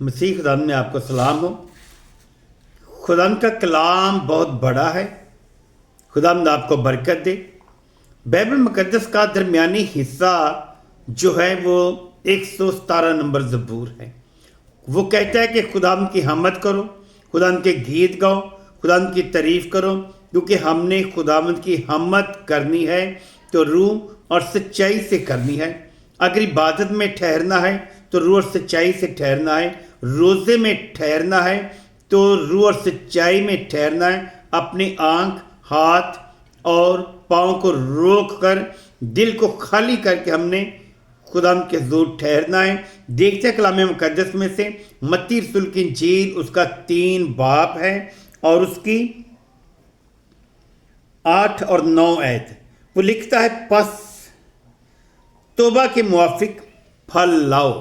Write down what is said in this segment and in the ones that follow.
مسیح خدا میں آپ کو سلام ہو۔ خدا کا کلام بہت بڑا ہے، خدا آپ کو برکت دے۔ بائبل مقدس کا درمیانی حصہ جو ہے وہ 117 نمبر زبور ہے۔ وہ کہتا ہے کہ خدا کی حمد کرو، خدا کے گیت گاؤ، خدا کی تعریف کرو، کیونکہ ہم نے خدا کی حمد کرنی ہے تو روح اور سچائی سے کرنی ہے۔ اگر عبادت میں ٹھہرنا ہے تو روح اور سچائی سے ٹھہرنا ہے، روزے میں ٹھہرنا ہے تو روح اور سچائی میں ٹھہرنا ہے۔ اپنی آنکھ، ہاتھ اور پاؤں کو روک کر دل کو خالی کر کے ہم نے خدا کے حضور ٹھہرنا ہے۔ دیکھتے ہیں کلام مقدس میں سے متی رسول کی انجیل، اس کا 3 باب ہے اور اس کی 8 اور 9 آیت۔ وہ لکھتا ہے، پس توبہ کے موافق پھل لاؤ۔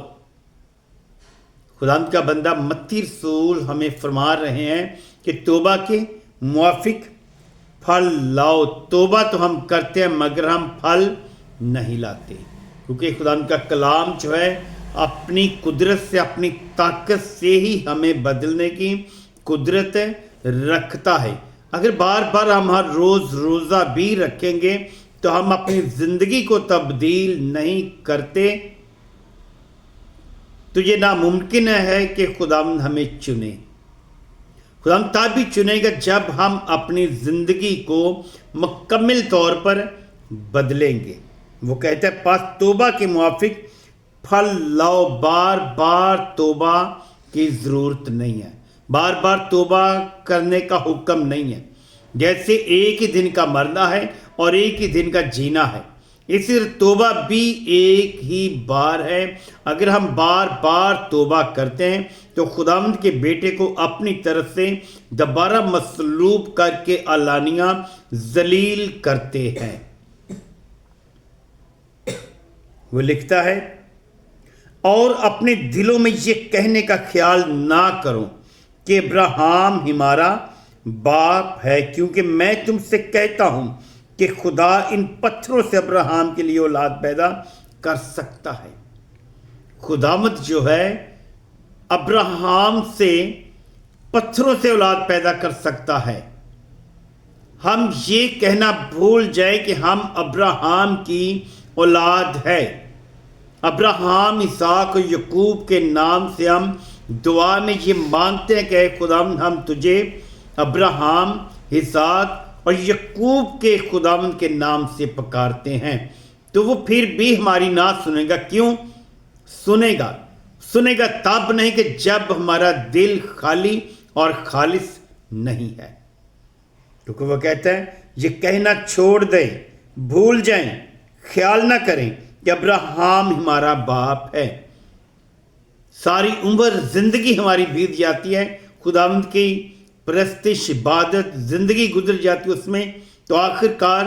خدا کا بندہ متی رسول ہمیں فرما رہے ہیں کہ توبہ کے موافق پھل لاؤ۔ توبہ تو ہم کرتے ہیں مگر ہم پھل نہیں لاتے، کیونکہ خدا کا کلام جو ہے اپنی قدرت سے، اپنی طاقت سے ہی ہمیں بدلنے کی قدرت رکھتا ہے۔ اگر بار بار ہم ہر روز روزہ بھی رکھیں گے تو ہم اپنی زندگی کو تبدیل نہیں کرتے، تو یہ ناممکن ہے کہ خدا ہمیں چنے۔ خدا تبھی چنے گا جب ہم اپنی زندگی کو مکمل طور پر بدلیں گے۔ وہ کہتا ہے، پس توبہ کے موافق پھل لاؤ۔ بار بار توبہ کی ضرورت نہیں ہے، بار بار توبہ کرنے کا حکم نہیں ہے۔ جیسے ایک ہی دن کا مرنا ہے اور ایک ہی دن کا جینا ہے، اسی طرح توبہ بھی ایک ہی بار ہے۔ اگر ہم بار بار توبہ کرتے ہیں تو خداوند کے بیٹے کو اپنی طرف سے دوبارہ مصلوب کر کے علانیہ ذلیل کرتے ہیں۔ وہ لکھتا ہے، اور اپنے دلوں میں یہ کہنے کا خیال نہ کرو کہ ابراہیم ہمارا باپ ہے، کیونکہ میں تم سے کہتا ہوں کہ خدا ان پتھروں سے ابراہیم کے لیے اولاد پیدا کر سکتا ہے۔ خداوند جو ہے ابراہیم سے پتھروں سے اولاد پیدا کر سکتا ہے۔ ہم یہ کہنا بھول جائیں کہ ہم ابراہیم کی اولاد ہے۔ ابراہیم، اسحاق اور یعقوب کے نام سے ہم دعا میں یہ مانگتے ہیں کہ اے خداوند، ہم تجھے ابراہیم، اسحاق اور یعقوب کے خداوند کے نام سے پکارتے ہیں۔ تو وہ پھر بھی ہماری نہ سنے گا۔ کیوں سنے گا؟ سنے گا تب نہیں کہ جب ہمارا دل خالی اور خالص نہیں ہے۔ کیونکہ وہ کہتا ہے، یہ کہنا چھوڑ دیں، بھول جائیں، خیال نہ کریں کہ ابراہیم ہمارا باپ ہے۔ ساری عمر زندگی ہماری بیت جاتی ہے، خداوند کی پرستش، عبادت، زندگی گزر جاتی ہے اس میں، تو آخر کار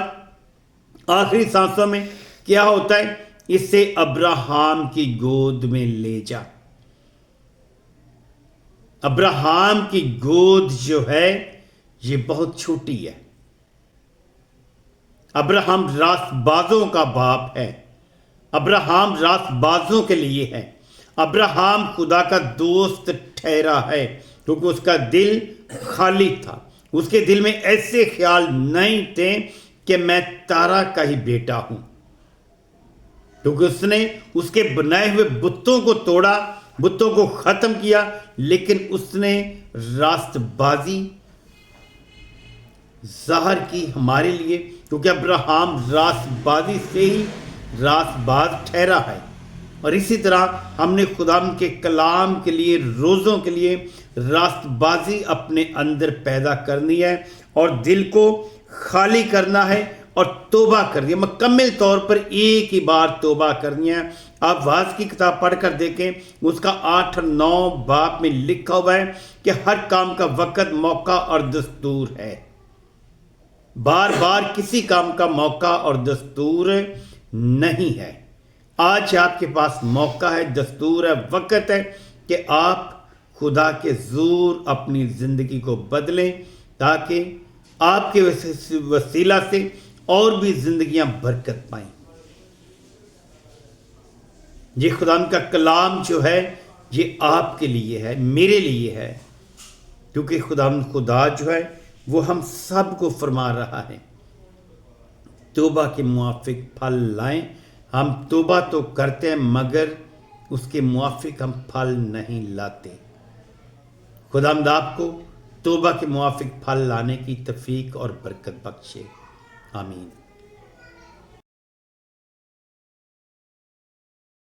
آخری سانسوں میں کیا ہوتا ہے؟ اسے ابراہیم کی گود میں لے جا۔ ابراہیم کی گود جو ہے یہ بہت چھوٹی ہے۔ ابراہیم راست بازوں کا باپ ہے۔ ابراہیم راست بازوں کے لیے ہے۔ ابراہیم خدا کا دوست ٹھہرا ہے، کیونکہ اس کا دل خالی تھا۔ اس کے دل میں ایسے خیال نہیں تھے کہ میں تارا کا ہی بیٹا ہوں، کیونکہ اس نے اس کے بنائے ہوئے بتوں کو توڑا، بتوں کو ختم کیا، لیکن اس نے راست بازی ظاہر کی ہمارے لیے، کیونکہ ابراہیم راست بازی سے ہی راست باز ٹھہرا ہے۔ اور اسی طرح ہم نے خدا کے کلام کے لیے، روزوں کے لیے راست بازی اپنے اندر پیدا کرنی ہے اور دل کو خالی کرنا ہے اور توبہ کرنی ہے، مکمل طور پر ایک ہی بار توبہ کرنی ہے۔ آپ واعظ کی کتاب پڑھ کر دیکھیں، اس کا 8 اور 9 باب میں لکھا ہوا ہے کہ ہر کام کا وقت، موقع اور دستور ہے۔ بار بار کسی کام کا موقع اور دستور نہیں ہے۔ آج آپ کے پاس موقع ہے، دستور ہے، وقت ہے کہ آپ خدا کے حضور اپنی زندگی کو بدلیں، تاکہ آپ کے وسیلہ سے اور بھی زندگیاں برکت پائیں۔ یہ خدا کا کلام جو ہے یہ آپ کے لیے ہے، میرے لیے ہے، کیونکہ خدا جو ہے وہ ہم سب کو فرما رہا ہے توبہ کے موافق پھل لائیں۔ ہم توبہ تو کرتے ہیں مگر اس کے موافق ہم پھل نہیں لاتے۔ خداوند آپ کو توبہ کے موافق پھل لانے کی توفیق اور برکت بخشے، آمین۔